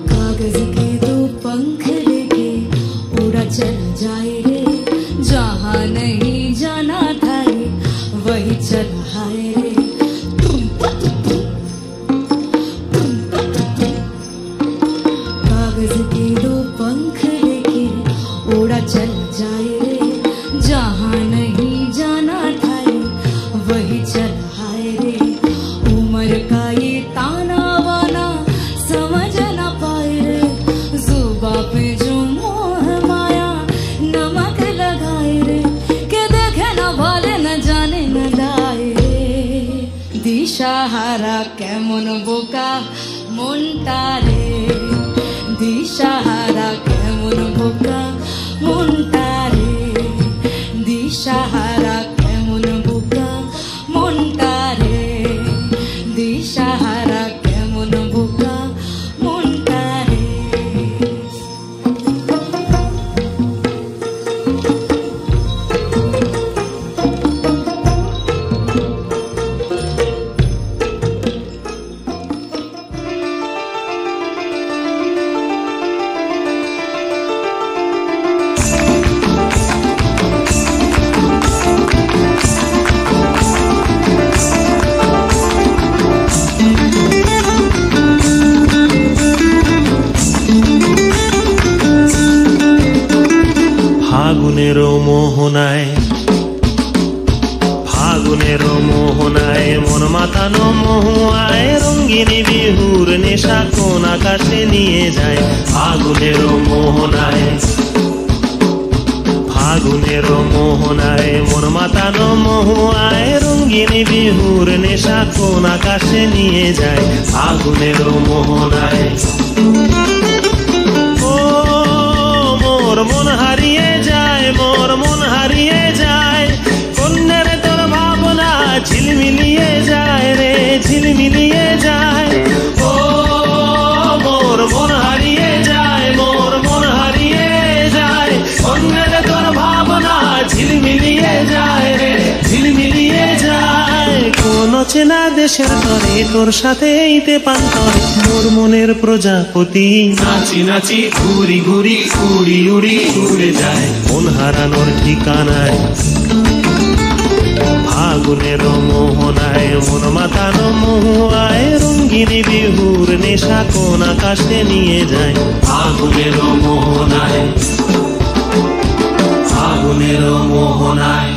कागज के दो पंख लेके उड़ा चल जाए रे, जहाँ नहीं जाना था रे वही चल हाय रे। कागज के दो पंख लेके उड़ा चल जाए रे, जहाँ नहीं जाना था रे वही चल हाय रे। उम्र का ये ताना बाना समझ ना पाए रे, जुबा पे जो मोह माया नमक लगाए रे, के देखे ना भाले न जाने न दाए रे। दिशाहारा केमन बोका মনটা রে, দিশাহারা কেমন বোকা মনটা রে, দিশাহারা কেমন বোকা মনটা রে, দিশাহারা কেমন বোকা মনটা রে। ফাগুনের মোহনায় মন মাতানো মহুয়ায় রঙ্গিনী বিহুর নেশা কোন আকাশে নিয়ে যায়। ফাগুনের মোহনায় মন মাতানো মহুয়ায় রঙ্গিনী বিহুর নেশা কোন আকাশে নিয়ে যায়। ফাগুনের মোহনায় মোর মন হারিয়ে যায়, মোর মন হারিয়ে যায়, কন্যার তোর ভাবনা ঝিলমিলিয়ে যায় রে, ঝিলমিলিয়ে যায়। ও মোর মন হারিয়ে যায়, মোর মন হারিয়ে যায়, কন্যার তোর ভাবনা ঝিলমিলিয়ে যায় রে, ঝিলমিলিয়ে যায়। কোন চেনা দেশের তরে তোর সাথে এইতে পান্তরে মোর মনের প্রজাপতি নাচি নাচি ঘুরি ঘুরি উড়ি উড়ি উড়ে যায় মন হারানোর ঠিকানায়। ফাগুনের মোহনায় মন মাতানো মহুয়ায় রঙ্গিনী বিহুর নেশা কোন আকাশে নিয়ে যায়। ফাগুনের মোহনায়, ফাগুনের মোহনায়।